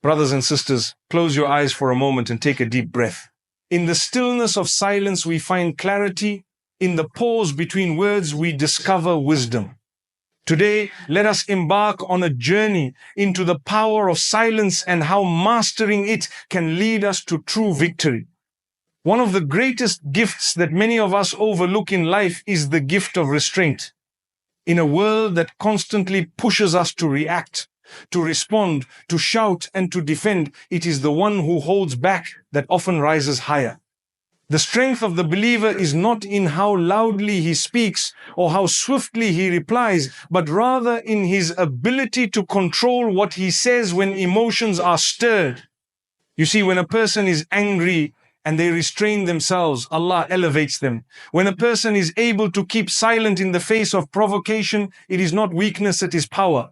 Brothers and sisters, close your eyes for a moment and take a deep breath. In the stillness of silence, we find clarity. In the pause between words, we discover wisdom. Today, let us embark on a journey into the power of silence and how mastering it can lead us to true victory. One of the greatest gifts that many of us overlook in life is the gift of restraint. In a world that constantly pushes us to react, to respond, to shout, and to defend, it is the one who holds back that often rises higher. The strength of the believer is not in how loudly he speaks or how swiftly he replies, but rather in his ability to control what he says when emotions are stirred. You see, when a person is angry and they restrain themselves, Allah elevates them. When a person is able to keep silent in the face of provocation, it is not weakness, it is power.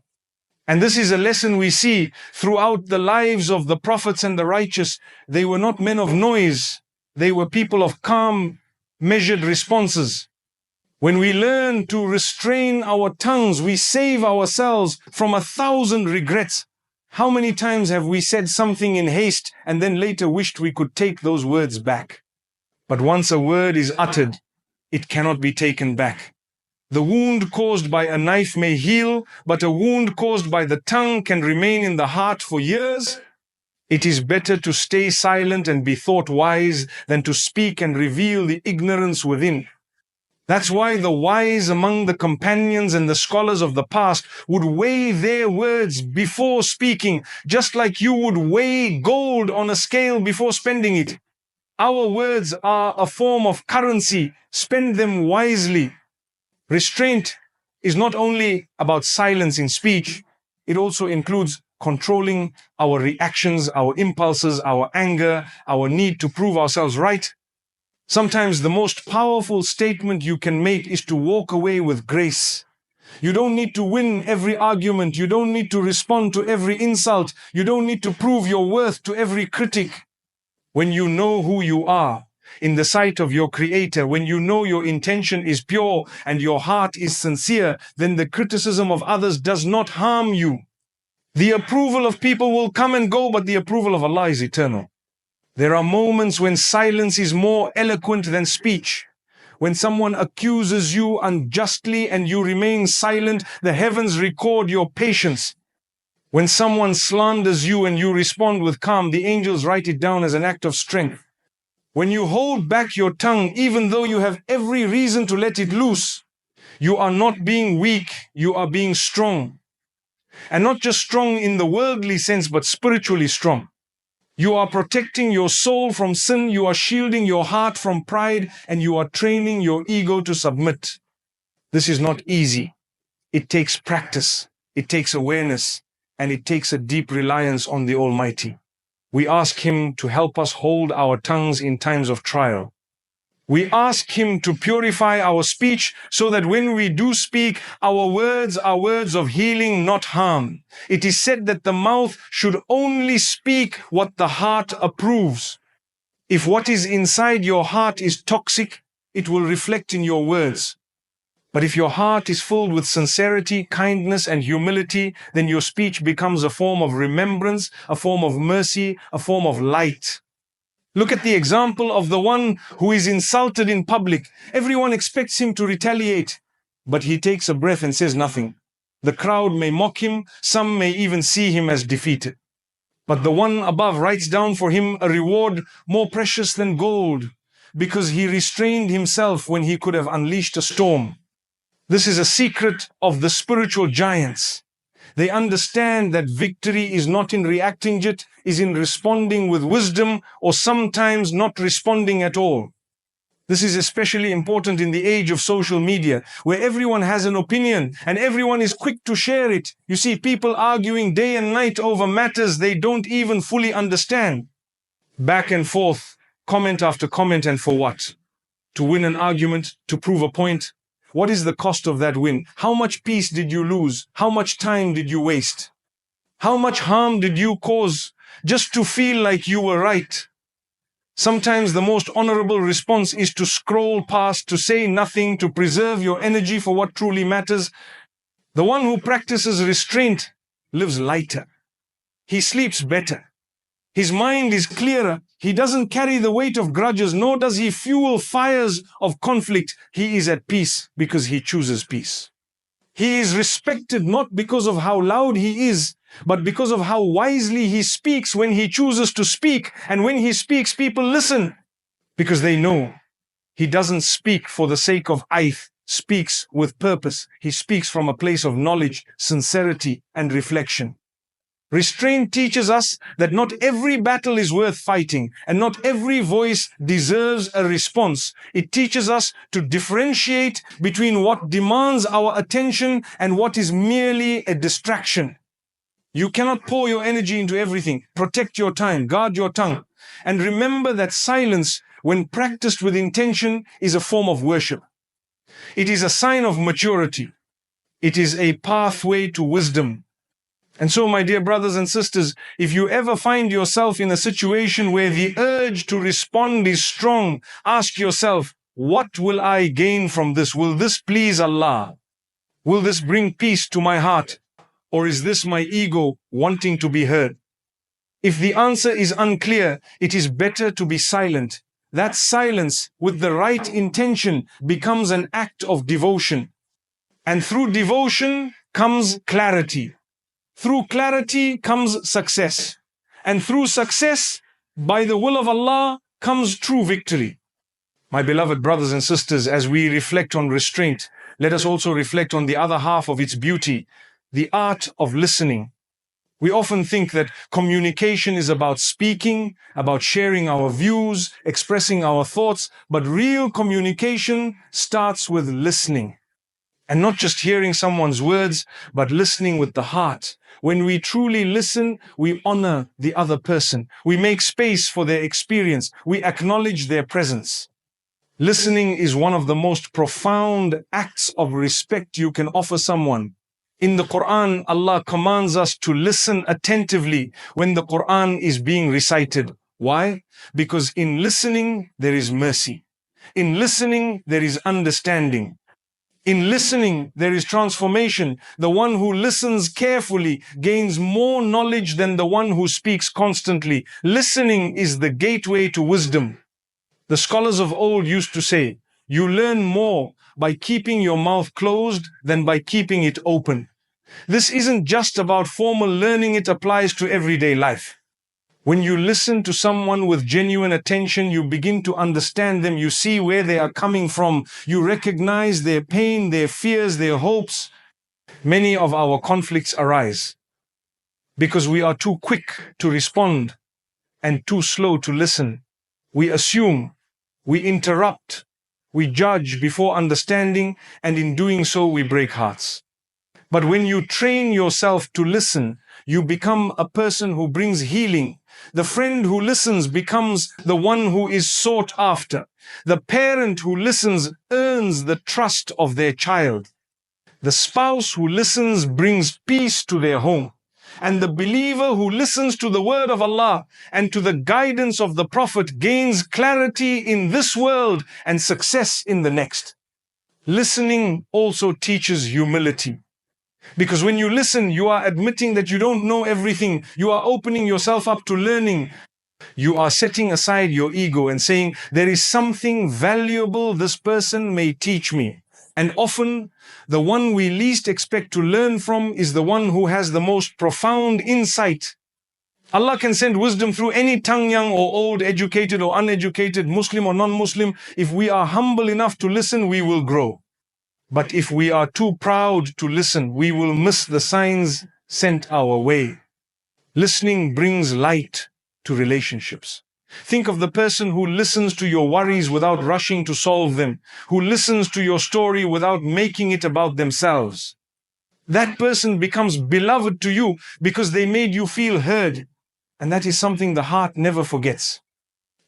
And this is a lesson we see throughout the lives of the prophets and the righteous. They were not men of noise. They were people of calm, measured responses. When we learn to restrain our tongues, we save ourselves from 1,000 regrets. How many times have we said something in haste and then later wished we could take those words back? But once a word is uttered, it cannot be taken back. The wound caused by a knife may heal, but a wound caused by the tongue can remain in the heart for years. It is better to stay silent and be thought wise than to speak and reveal the ignorance within. That's why the wise among the companions and the scholars of the past would weigh their words before speaking, just like you would weigh gold on a scale before spending it. Our words are a form of currency. Spend them wisely. Restraint is not only about silence in speech, it also includes controlling our reactions, our impulses, our anger, our need to prove ourselves right. Sometimes the most powerful statement you can make is to walk away with grace. You don't need to win every argument. You don't need to respond to every insult. You don't need to prove your worth to every critic. When you know who you are in the sight of your Creator, when you know your intention is pure and your heart is sincere, then the criticism of others does not harm you. The approval of people will come and go, but the approval of Allah is eternal. There are moments when silence is more eloquent than speech. When someone accuses you unjustly and you remain silent, the heavens record your patience. When someone slanders you and you respond with calm, the angels write it down as an act of strength. When you hold back your tongue, even though you have every reason to let it loose, you are not being weak, you are being strong. And not just strong in the worldly sense, but spiritually strong. You are protecting your soul from sin, you are shielding your heart from pride, and you are training your ego to submit. This is not easy. It takes practice, it takes awareness, and it takes a deep reliance on the Almighty. We ask Him to help us hold our tongues in times of trial. We ask Him to purify our speech so that when we do speak, our words are words of healing, not harm. It is said that the mouth should only speak what the heart approves. If what is inside your heart is toxic, it will reflect in your words. But if your heart is filled with sincerity, kindness, and humility, then your speech becomes a form of remembrance, a form of mercy, a form of light. Look at the example of the one who is insulted in public. Everyone expects him to retaliate, but he takes a breath and says nothing. The crowd may mock him, some may even see him as defeated. But the one above writes down for him a reward more precious than gold, because he restrained himself when he could have unleashed a storm. This is a secret of the spiritual giants. They understand that victory is not in reacting, it is in responding with wisdom, or sometimes not responding at all. This is especially important in the age of social media, where everyone has an opinion and everyone is quick to share it. You see people arguing day and night over matters they don't even fully understand. Back and forth, comment after comment, and for what? To win an argument, to prove a point. What is the cost of that win? How much peace did you lose? How much time did you waste? How much harm did you cause just to feel like you were right? Sometimes the most honorable response is to scroll past, to say nothing, to preserve your energy for what truly matters. The one who practices restraint lives lighter. he sleeps better. His mind is clearer. He doesn't carry the weight of grudges, nor does he fuel fires of conflict. He is at peace because he chooses peace. He is respected not because of how loud he is, but because of how wisely he speaks when he chooses to speak. And when he speaks, people listen because they know he doesn't speak for the sake of aith, speaks with purpose. He speaks from a place of knowledge, sincerity, and reflection. Restraint teaches us that not every battle is worth fighting, and not every voice deserves a response. It teaches us to differentiate between what demands our attention and what is merely a distraction. You cannot pour your energy into everything. Protect your time, guard your tongue, and remember that silence, when practiced with intention, is a form of worship. It is a sign of maturity. It is a pathway to wisdom. And so, my dear brothers and sisters, if you ever find yourself in a situation where the urge to respond is strong, ask yourself, what will I gain from this? Will this please Allah? Will this bring peace to my heart? Or is this my ego wanting to be heard? If the answer is unclear, it is better to be silent. That silence, with the right intention, becomes an act of devotion. And through devotion comes clarity. Through clarity comes success. And through success, by the will of Allah, comes true victory. My beloved brothers and sisters, as we reflect on restraint, let us also reflect on the other half of its beauty, the art of listening. We often think that communication is about speaking, about sharing our views, expressing our thoughts, but real communication starts with listening. And not just hearing someone's words, but listening with the heart. When we truly listen, we honor the other person. We make space for their experience. We acknowledge their presence. Listening is one of the most profound acts of respect you can offer someone. In the Quran, Allah commands us to listen attentively when the Quran is being recited. Why? Because in listening, there is mercy. In listening, there is understanding. In listening, there is transformation. The one who listens carefully gains more knowledge than the one who speaks constantly. Listening is the gateway to wisdom. The scholars of old used to say, you learn more by keeping your mouth closed than by keeping it open. This isn't just about formal learning, it applies to everyday life. When you listen to someone with genuine attention, you begin to understand them. You see where they are coming from. You recognize their pain, their fears, their hopes. Many of our conflicts arise because we are too quick to respond and too slow to listen. We assume, we interrupt, we judge before understanding, and in doing so, we break hearts. But when you train yourself to listen, you become a person who brings healing. The friend who listens becomes the one who is sought after. The parent who listens earns the trust of their child. The spouse who listens brings peace to their home. And the believer who listens to the word of Allah and to the guidance of the Prophet gains clarity in this world and success in the next. Listening also teaches humility. Because when you listen, you are admitting that you don't know everything. You are opening yourself up to learning. You are setting aside your ego and saying, there is something valuable this person may teach me. And often, the one we least expect to learn from is the one who has the most profound insight. Allah can send wisdom through any tongue, young or old, educated or uneducated, Muslim or non-Muslim. If we are humble enough to listen, we will grow. But if we are too proud to listen, we will miss the signs sent our way. Listening brings light to relationships. Think of the person who listens to your worries without rushing to solve them, who listens to your story without making it about themselves. That person becomes beloved to you because they made you feel heard. And that is something the heart never forgets.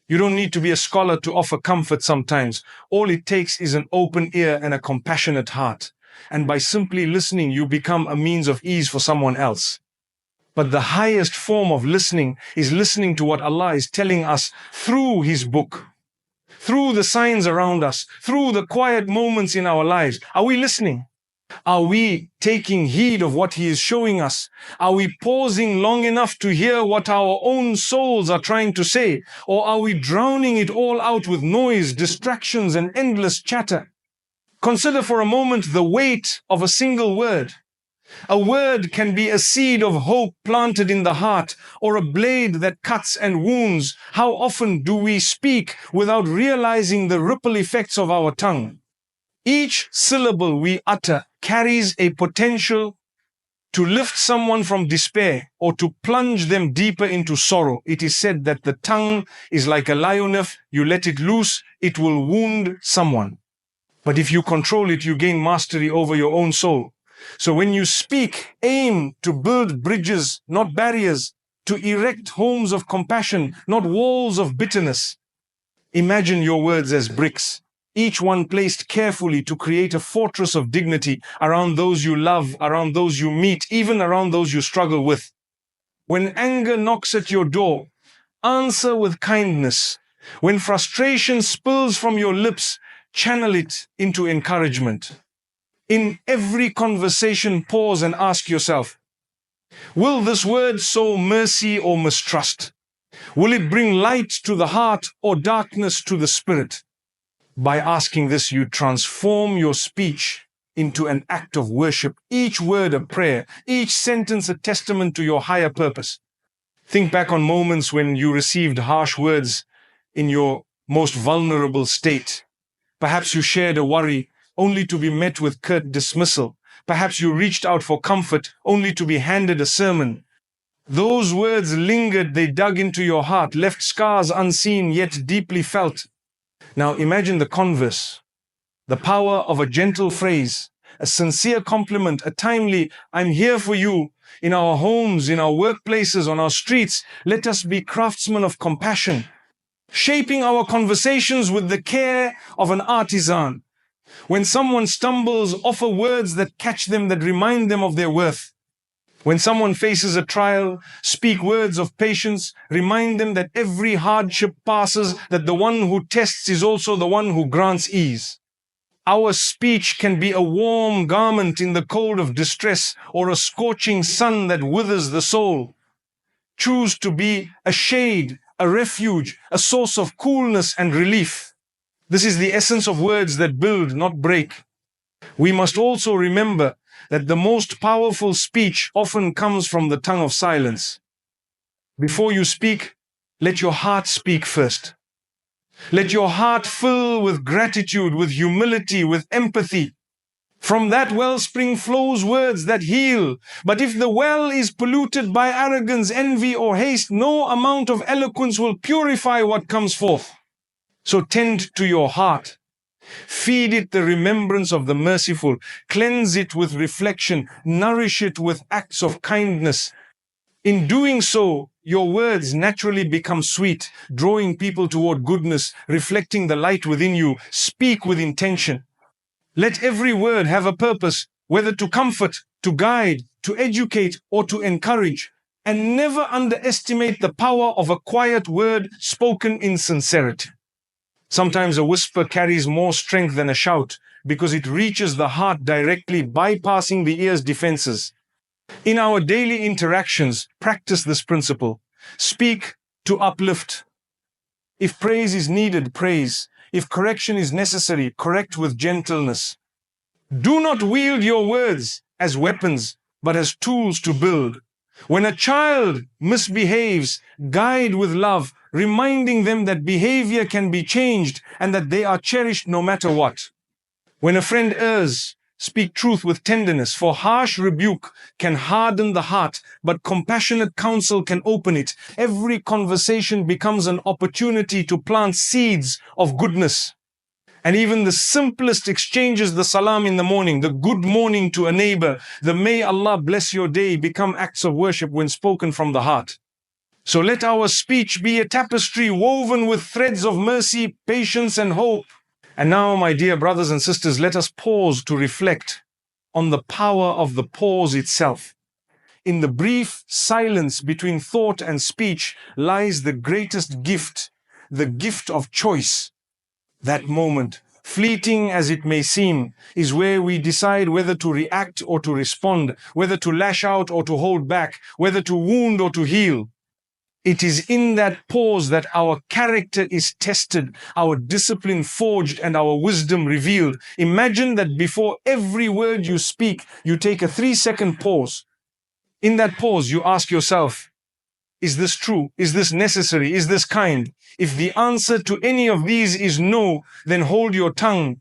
You don't need to be a scholar to offer comfort sometimes. All it takes is an open ear and a compassionate heart. And by simply listening, you become a means of ease for someone else. But the highest form of listening is listening to what Allah is telling us through His book, through the signs around us, through the quiet moments in our lives. Are we listening? Are we taking heed of what He is showing us? Are we pausing long enough to hear what our own souls are trying to say? Or are we drowning it all out with noise, distractions, and endless chatter? Consider for a moment the weight of a single word. A word can be a seed of hope planted in the heart, or a blade that cuts and wounds. How often do we speak without realizing the ripple effects of our tongue? Each syllable we utter carries a potential to lift someone from despair or to plunge them deeper into sorrow. It is said that the tongue is like a lioness. You let it loose, it will wound someone. But if you control it, you gain mastery over your own soul. So when you speak, aim to build bridges, not barriers, to erect homes of compassion, not walls of bitterness. Imagine your words as bricks, each one placed carefully to create a fortress of dignity around those you love, around those you meet, even around those you struggle with. When anger knocks at your door, answer with kindness. When frustration spills from your lips, channel it into encouragement. In every conversation, pause and ask yourself, will this word sow mercy or mistrust? Will it bring light to the heart or darkness to the spirit? By asking this, you transform your speech into an act of worship, each word a prayer, each sentence a testament to your higher purpose. Think back on moments when you received harsh words in your most vulnerable state. Perhaps you shared a worry only to be met with curt dismissal. Perhaps you reached out for comfort only to be handed a sermon. Those words lingered, they dug into your heart, left scars unseen yet deeply felt. Now imagine the converse, the power of a gentle phrase, a sincere compliment, a timely, I'm here for you, in our homes, in our workplaces, on our streets. Let us be craftsmen of compassion, shaping our conversations with the care of an artisan. When someone stumbles, offer words that catch them, that remind them of their worth. When someone faces a trial, speak words of patience, remind them that every hardship passes, that the one who tests is also the one who grants ease. Our speech can be a warm garment in the cold of distress, or a scorching sun that withers the soul. Choose to be a shade, a refuge, a source of coolness and relief. This is the essence of words that build, not break. We must also remember that the most powerful speech often comes from the tongue of silence. Before you speak, let your heart speak first. Let your heart fill with gratitude, with humility, with empathy. From that wellspring flows words that heal. But if the well is polluted by arrogance, envy, or haste, no amount of eloquence will purify what comes forth. So tend to your heart. Feed it the remembrance of the merciful. Cleanse it with reflection. Nourish it with acts of kindness. In doing so, your words naturally become sweet, drawing people toward goodness, reflecting the light within you. Speak with intention. Let every word have a purpose, whether to comfort, to guide, to educate, or to encourage. And never underestimate the power of a quiet word spoken in sincerity. Sometimes a whisper carries more strength than a shout because it reaches the heart directly, bypassing the ear's defenses. In our daily interactions, practice this principle. Speak to uplift. If praise is needed, praise. If correction is necessary, correct with gentleness. Do not wield your words as weapons, but as tools to build. When a child misbehaves, guide with love, reminding them that behavior can be changed and that they are cherished no matter what. When a friend errs, speak truth with tenderness, for harsh rebuke can harden the heart, but compassionate counsel can open it. Every conversation becomes an opportunity to plant seeds of goodness. And even the simplest exchanges, the salam in the morning, the good morning to a neighbor, the may Allah bless your day, become acts of worship when spoken from the heart. So let our speech be a tapestry woven with threads of mercy, patience, and hope. And now, my dear brothers and sisters, let us pause to reflect on the power of the pause itself. In the brief silence between thought and speech lies the greatest gift, the gift of choice. That moment fleeting as it may seem, is where we decide whether to react or to respond, whether to lash out or to hold back, whether to wound or to heal. It is in that pause that our character is tested, our discipline forged, and our wisdom revealed. Imagine that before every word you speak, you take a 3-second pause. In that pause, you ask yourself, is this true? Is this necessary? Is this kind? If the answer to any of these is no, then hold your tongue.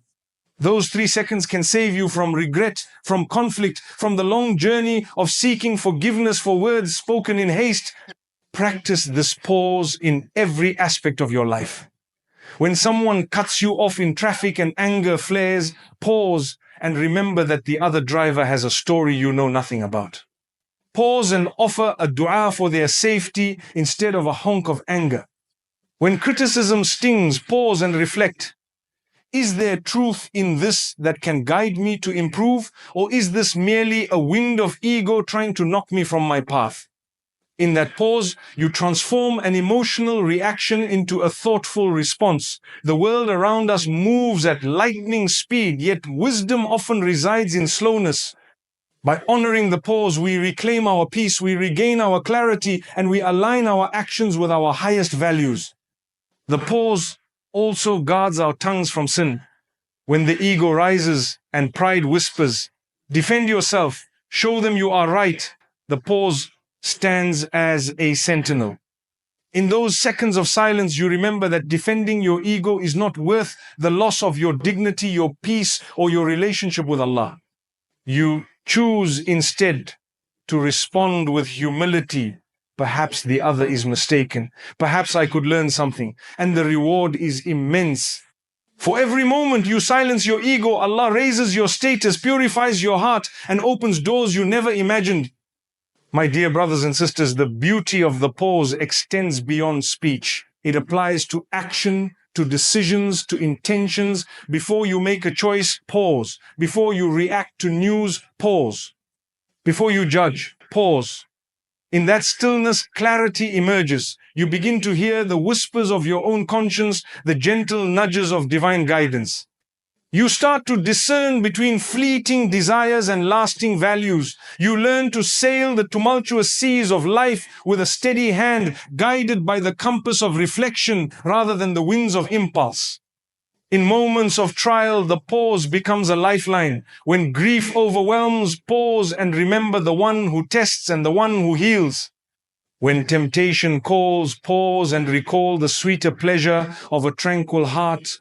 Those 3 seconds can save you from regret, from conflict, from the long journey of seeking forgiveness for words spoken in haste. Practice this pause in every aspect of your life. When someone cuts you off in traffic and anger flares, pause and remember that the other driver has a story you know nothing about. Pause and offer a dua for their safety instead of a honk of anger. When criticism stings, pause and reflect. Is there truth in this that can guide me to improve, or is this merely a wind of ego trying to knock me from my path? In that pause, you transform an emotional reaction into a thoughtful response. The world around us moves at lightning speed, yet wisdom often resides in slowness. By honoring the pause, we reclaim our peace, we regain our clarity, and we align our actions with our highest values. The pause also guards our tongues from sin. When the ego rises and pride whispers, defend yourself, show them you are right. The pause stands as a sentinel. In those seconds of silence, you remember that defending your ego is not worth the loss of your dignity, your peace, or your relationship with Allah. You choose instead to respond with humility. Perhaps the other is mistaken. Perhaps I could learn something. And the reward is immense. For every moment you silence your ego, Allah raises your status, purifies your heart, and opens doors you never imagined. My dear brothers and sisters, the beauty of the pause extends beyond speech. It applies to action, to decisions, to intentions. Before you make a choice, pause. Before you react to news, pause. Before you judge, pause. In that stillness, clarity emerges. You begin to hear the whispers of your own conscience, the gentle nudges of divine guidance. You start to discern between fleeting desires and lasting values. You learn to sail the tumultuous seas of life with a steady hand, guided by the compass of reflection rather than the winds of impulse. In moments of trial, the pause becomes a lifeline. When grief overwhelms, pause and remember the one who tests and the one who heals. When temptation calls, pause and recall the sweeter pleasure of a tranquil heart.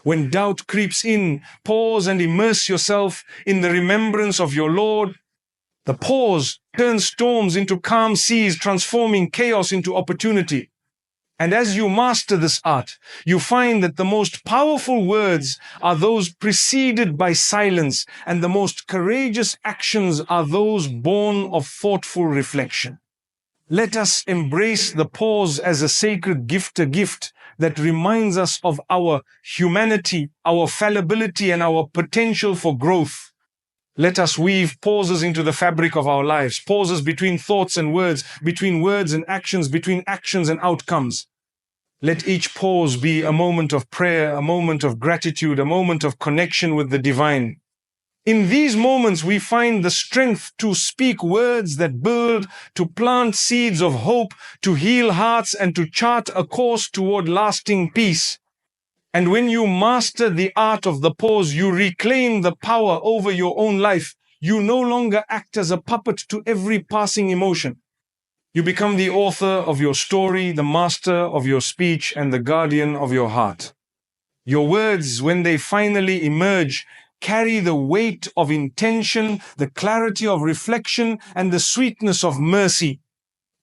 When doubt creeps in, pause and immerse yourself in the remembrance of your Lord. The pause turns storms into calm seas, transforming chaos into opportunity. And as you master this art, you find that the most powerful words are those preceded by silence, and the most courageous actions are those born of thoughtful reflection. Let us embrace the pause as a sacred gift, a gift that reminds us of our humanity, our fallibility, and our potential for growth. Let us weave pauses into the fabric of our lives, pauses between thoughts and words, between words and actions, between actions and outcomes. Let each pause be a moment of prayer, a moment of gratitude, a moment of connection with the divine. In these moments, we find the strength to speak words that build, to plant seeds of hope, to heal hearts, and to chart a course toward lasting peace. And when you master the art of the pause, you reclaim the power over your own life. You no longer act as a puppet to every passing emotion. You become the author of your story, the master of your speech, and the guardian of your heart. Your words, when they finally emerge, carry the weight of intention, the clarity of reflection, and the sweetness of mercy.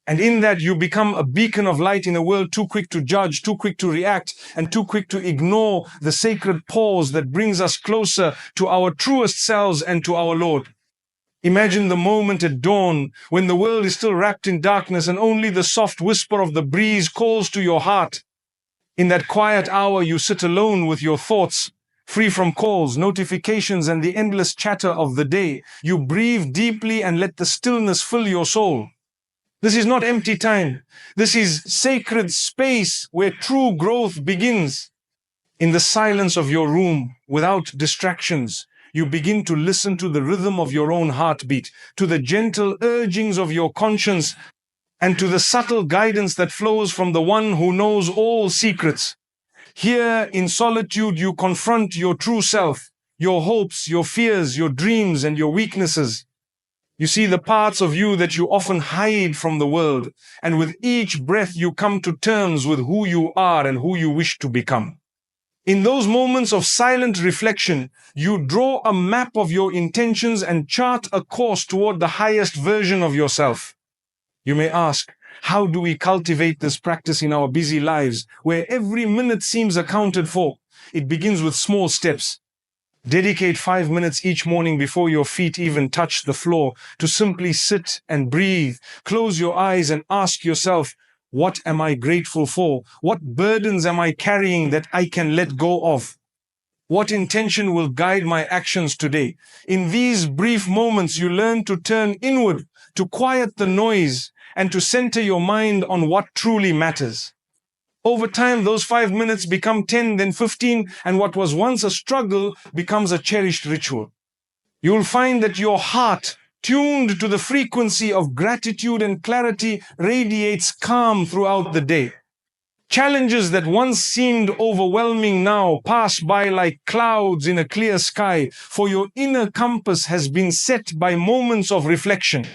And in that, you become a beacon of light in a world too quick to judge, too quick to react, and too quick to ignore the sacred pause that brings us closer to our truest selves and to our Lord. Imagine the moment at dawn when the world is still wrapped in darkness and only the soft whisper of the breeze calls to your heart. In that quiet hour, you sit alone with your thoughts, free from calls, notifications, and the endless chatter of the day. You breathe deeply and let the stillness fill your soul. This is not empty time. This is sacred space where true growth begins. In the silence of your room, without distractions, you begin to listen to the rhythm of your own heartbeat, to the gentle urgings of your conscience, and to the subtle guidance that flows from the one who knows all secrets. Here in solitude, you confront your true self, your hopes, your fears, your dreams, and your weaknesses. You see the parts of you that you often hide from the world, and with each breath you come to terms with who you are and who you wish to become. In those moments of silent reflection, you draw a map of your intentions and chart a course toward the highest version of yourself. You may ask, how do we cultivate this practice in our busy lives, where every minute seems accounted for? It begins with small steps. Dedicate 5 minutes each morning before your feet even touch the floor to simply sit and breathe. Close your eyes and ask yourself, what am I grateful for? What burdens am I carrying that I can let go of? What intention will guide my actions today? In these brief moments, you learn to turn inward, to quiet the noise, and to center your mind on what truly matters. Over time, those 5 minutes become 10, then 15, and what was once a struggle becomes a cherished ritual. You will find that your heart, tuned to the frequency of gratitude and clarity, radiates calm throughout the day. Challenges that once seemed overwhelming now pass by like clouds in a clear sky, for your inner compass has been set by moments of reflection.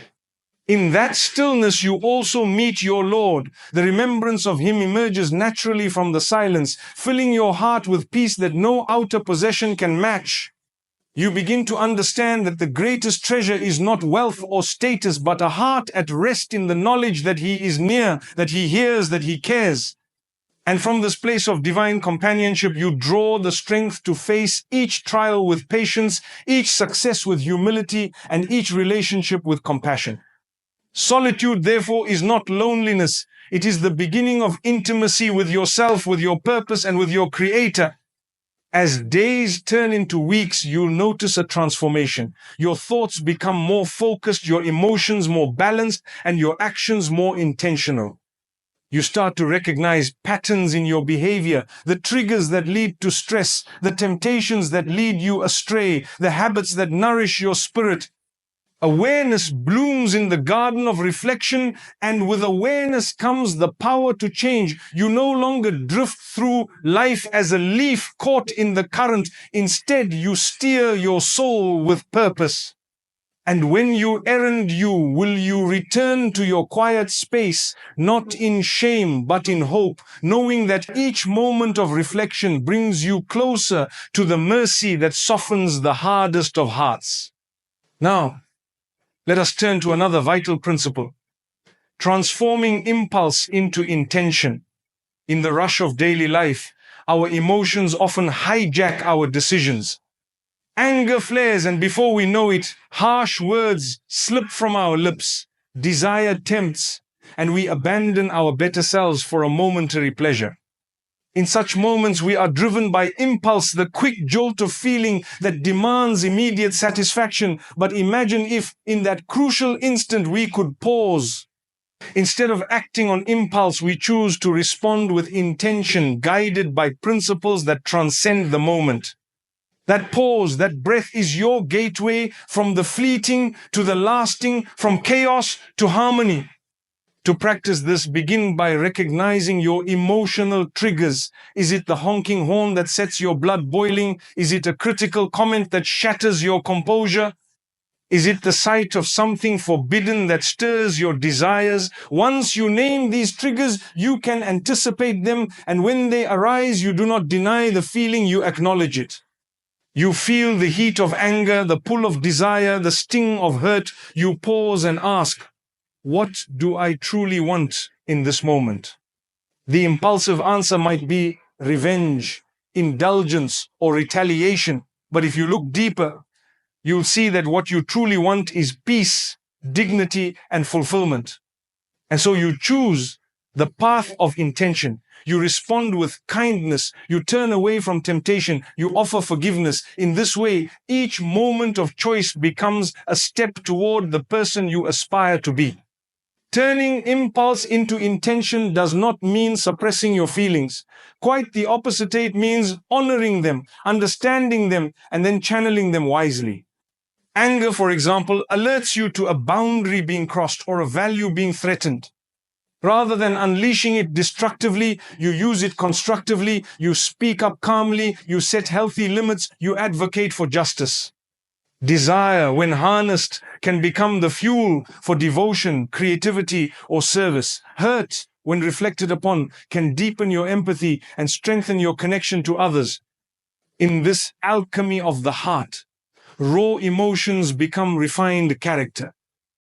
In that stillness, you also meet your Lord. The remembrance of Him emerges naturally from the silence, filling your heart with peace that no outer possession can match. You begin to understand that the greatest treasure is not wealth or status, but a heart at rest in the knowledge that He is near, that He hears, that He cares. And from this place of divine companionship, you draw the strength to face each trial with patience, each success with humility, and each relationship with compassion. Solitude, therefore, is not loneliness. It is the beginning of intimacy with yourself, with your purpose, and with your Creator. As days turn into weeks, you'll notice a transformation. Your thoughts become more focused, your emotions more balanced, and your actions more intentional. You start to recognize patterns in your behavior, the triggers that lead to stress, the temptations that lead you astray, the habits that nourish your spirit. Awareness blooms in the garden of reflection, and with awareness comes the power to change. You no longer drift through life as a leaf caught in the current. Instead, you steer your soul with purpose. And when you errand will you return to your quiet space, not in shame, but in hope, knowing that each moment of reflection brings you closer to the mercy that softens the hardest of hearts. Now, let us turn to another vital principle, transforming impulse into intention. In the rush of daily life, our emotions often hijack our decisions. Anger flares, and before we know it, harsh words slip from our lips, desire tempts, and we abandon our better selves for a momentary pleasure. In such moments, we are driven by impulse, the quick jolt of feeling that demands immediate satisfaction. But imagine if, in that crucial instant, we could pause. Instead of acting on impulse, we choose to respond with intention, guided by principles that transcend the moment. That pause, that breath is your gateway from the fleeting to the lasting, from chaos to harmony. To practice this, begin by recognizing your emotional triggers. Is it the honking horn that sets your blood boiling? Is it a critical comment that shatters your composure? Is it the sight of something forbidden that stirs your desires? Once you name these triggers, you can anticipate them, and when they arise, you do not deny the feeling, you acknowledge it. You feel the heat of anger, the pull of desire, the sting of hurt. You pause and ask, what do I truly want in this moment? The impulsive answer might be revenge, indulgence, or retaliation. But if you look deeper, you'll see that what you truly want is peace, dignity, and fulfillment. And so you choose the path of intention. You respond with kindness. You turn away from temptation. You offer forgiveness. In this way, each moment of choice becomes a step toward the person you aspire to be. Turning impulse into intention does not mean suppressing your feelings. Quite the opposite, it means honoring them, understanding them, and then channeling them wisely. Anger, for example, alerts you to a boundary being crossed or a value being threatened. Rather than unleashing it destructively, you use it constructively, you speak up calmly, you set healthy limits, you advocate for justice. Desire, when harnessed, can become the fuel for devotion, creativity, or service. Hurt, when reflected upon, can deepen your empathy and strengthen your connection to others. In this alchemy of the heart, raw emotions become refined character.